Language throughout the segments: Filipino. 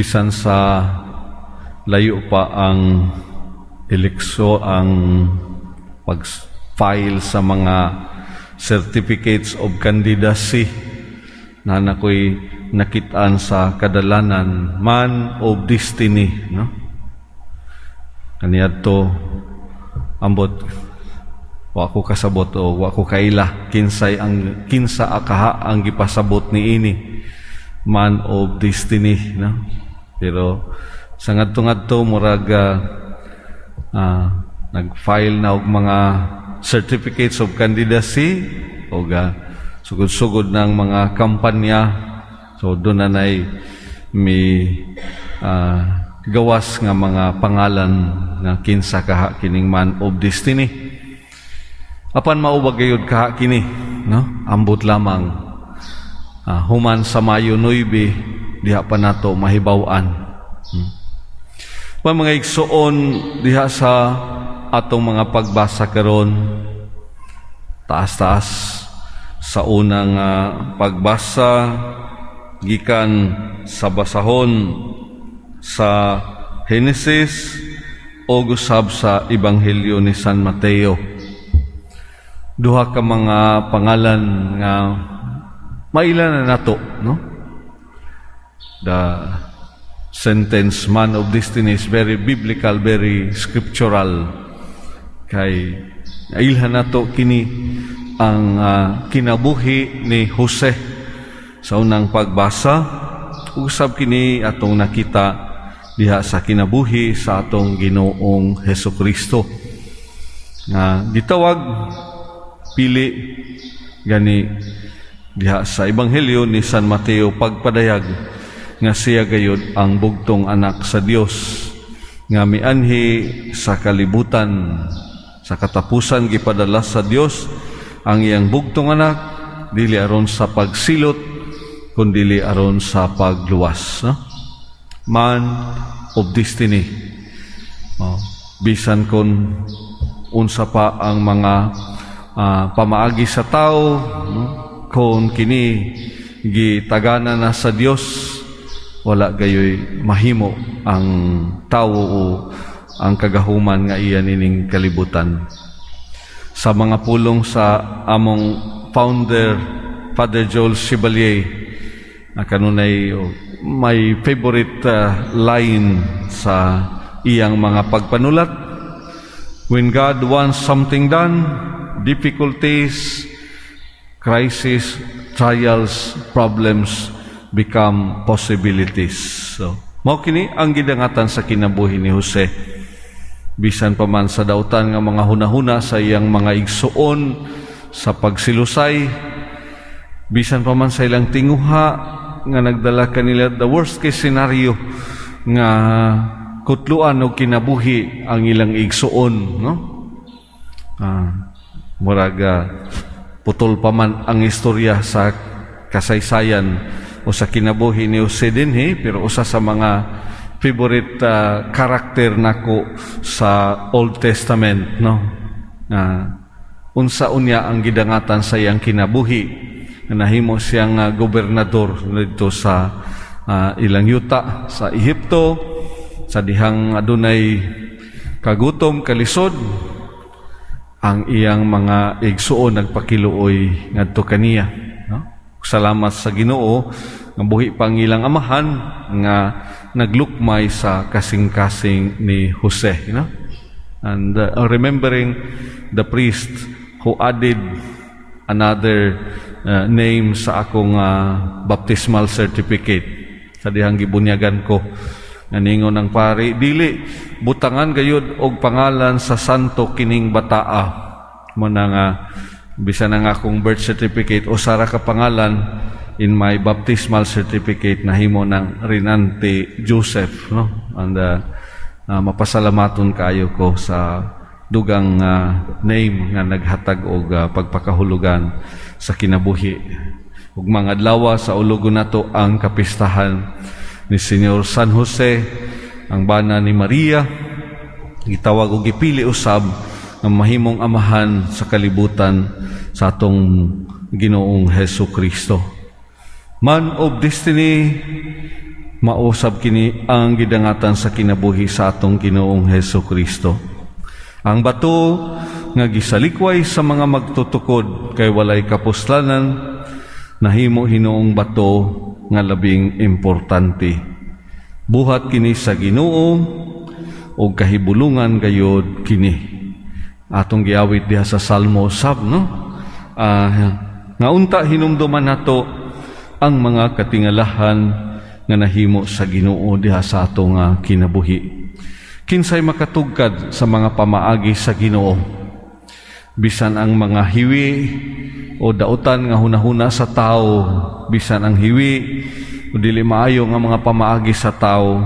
bisan sa layo pa ang ang pag-file sa mga certificates of candidacy na nakoy nakitaan sa kadalanan, man of destiny, no? Kaniadto ambot wa ko kasabot o wa ko kaila kinsa akaha ang gipasabot niini, man of destiny, no? Pero sa ngadto-ngadto murag nag-file na og mga certificates of candidacy o sugod-sugod ng mga kampanya. So doon na may gawas nga mga pangalan nga kinsa kaha kining man of destiny. Apan maubag gayud kaha kini, no? Ambot lamang human sa Mayo 9 diha pa nato mahibaw-an. Mga igsuon diha sa atong mga pagbasa karon, taas-taas sa unang pagbasa gikan sa basahon sa Genesis o gusab sa Ebanghelyo ni San Mateo. Duha ka mga pangalan nga mailan na nato, no? The sentence man of destiny is very biblical, very scriptural. Kay nailhan nato kini ang kinabuhi ni Jose sa unang pagbasa. Usab kini atong nakita diha sa kinabuhi sa atong Ginoong Hesukristo nga gitawag pili gani diha sa Ebanghelyo ni San Mateo pagpadayag nga siya gayud ang bugtong anak sa Dios nga mianhi sa kalibutan. Sa katapusan gipadala sa Dios ang iyang bugtong anak, dili aron sa pagsilot kundi aron sa pagluwas, no? Man of destiny. Bisan kon unsa pa ang mga pamaagi sa tao, no? Kung kini gitagana na sa Dios, wala gayoy mahimo ang tao o ang kagahuman nga iya nining kalibutan. Sa mga pulong sa among founder Father Joel Chevalier, kanunay may favorite line sa iyang mga pagpanulat. When God wants something done, difficulties, crisis, trials, problems become possibilities. So, mao kini ang gidangatan sa kinabuhi ni Jose. Bisan pa man sa dautan nga mga hunahuna sa iyang mga igsuon sa pagsilusay, bisan pa man sa ilang tinguha nga nagdala kanila the worst case scenario nga kutluan og kinabuhi ang ilang igsuon, no? Murag putol pa man ang istorya sa kasaysayan o sa kinabuhi ni Jose dinhi, pero usa sa mga favorite karakter nako sa Old Testament, no? Unsa unya ang gidangatan sa iyang kinabuhi, nahimo siyang gobernador dito sa ilang yuta sa Ehipto, sa dihang adunay kagutom, kalisod. Ang iyang mga igsuon nagpakiluoy ngadto kaniya, no? Salamat sa Ginoo nga buhi pang ilang amahan nga naglukmay sa kasing-kasing ni Jose, you know? And remembering the priest who added another name sa akong baptismal certificate sa dihang gibunyagan ko. Naningon ang pari, dili butangan gayud og pangalan sa santo kining bataa. Muna nga bisan ang akong birth certificate o sara ka pangalan in my baptismal certificate nahimo ng Rinante Joseph, no? And mapasalamaton kaayo ko sa dugang name nga naghatag og pagpakahulugan sa kinabuhi. Ug mga adlaw sa ulogon nato ang kapistahan ni Senyor San Jose, ang bana ni Maria, gitawag og gipili usab nga mahimong amahan sa kalibutan sa atong Ginoong Hesukristo. Man of destiny, mausab kini ang gidangatan sa kinabuhi sa atong Ginoong Hesus Kristo. Ang bato nga gisalikway sa mga magtutukod kay walay kapuslanan, nahimo hinuong bato nga labing importante. Buhat kini sa Ginoo o kahibulungan gayod kini. Atong giawit diha sa Salmo sab, no? Nga unta hinumduman nato ang mga katingalahan nga nahimo sa Ginoo diha sa atong kinabuhi. Kinsay makatugkad sa mga pamaagi sa Ginoo? Bisan ang mga hiwi o dautan nga hunahuna sa tao, bisan ang hiwi o dili maayo nga mga pamaagi sa tao,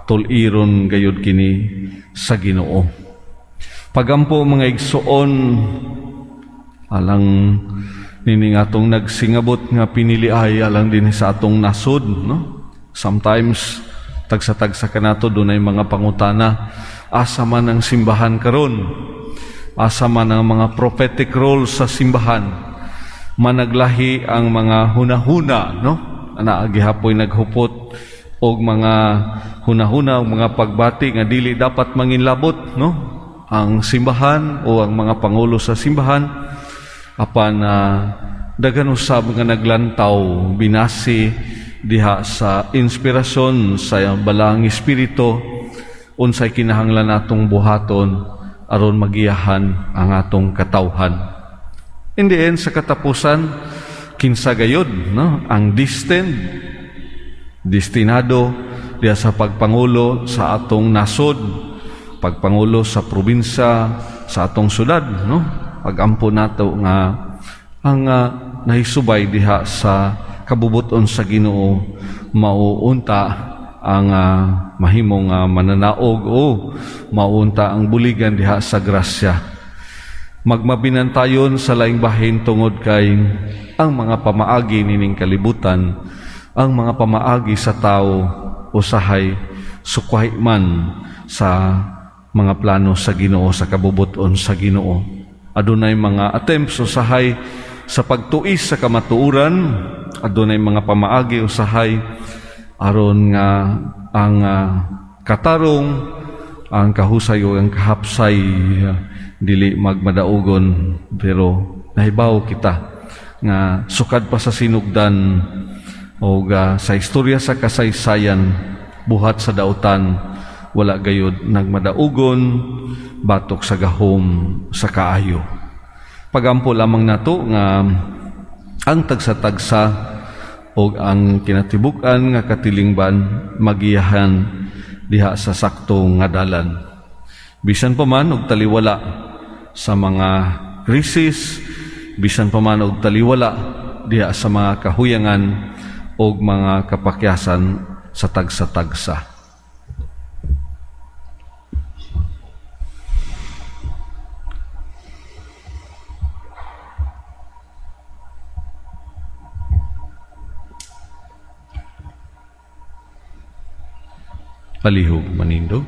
tuliron gayud kini sa Ginoo. Pagampo mga igsuon, alang nini atong nagsingabot nga piniliay alang din sa atong nasod, no? Sometimes tagsa-tagsa kanato dunay mga pangutana, asa man ang simbahan karon, asa man ang mga prophetic roles sa simbahan, managlahi ang mga hunahuna, no? Gihapoy naghupot og mga hunahuna, og mga pagbati nga dili dapat manginlabot, no? Ang simbahan o ang mga pangulo sa simbahan, apan dagan usab nga naglantaw binasi diha sa inspirasyon sa balang espiritu unsay kinahanglan natong buhaton aron magiyahan ang atong katawhan. In the end, sa katapusan, kinsa gayud, no? Ang destinado diha sa pagpangulo sa atong nasod, pagpangulo sa probinsya, sa atong syudad, no? Pagampo nato nga ang nahisubay diha sa kabubuton sa Ginoo mauunta ang mahimong mananaog o mauunta ang buligan diha sa grasya. Magmabinantayon sa laing bahin tungod kay ang mga pamaagi nining kalibutan, ang mga pamaagi sa tao usahay sukway man sa mga plano sa Ginoo, sa kabubuton sa Ginoo. Adunay mga attempts usahay sa pagtuis sa kamatuoran, adunay mga pamaagi usahay aron nga ang katarong, ang kahusay o ang kahapsay dili magmadaugon, pero nahibaw kita nga sukad pa sa sinugdan o sa istorya sa kasaysayan, buhat sa dautan, wala gayud nagmadaugon batok sa gahom sa kaayo. Pagampo lamang nato nga ang tagsa-tagsa o ang kinatibuk-an nga katilingban magiyahan diha sa sakto nga dalan. Bisan pa man og taliwala sa mga krisis, bisan pa man og taliwala diha sa mga kahuyangan o mga kapakyasan sa tagsa-tagsa. Palihog manindog.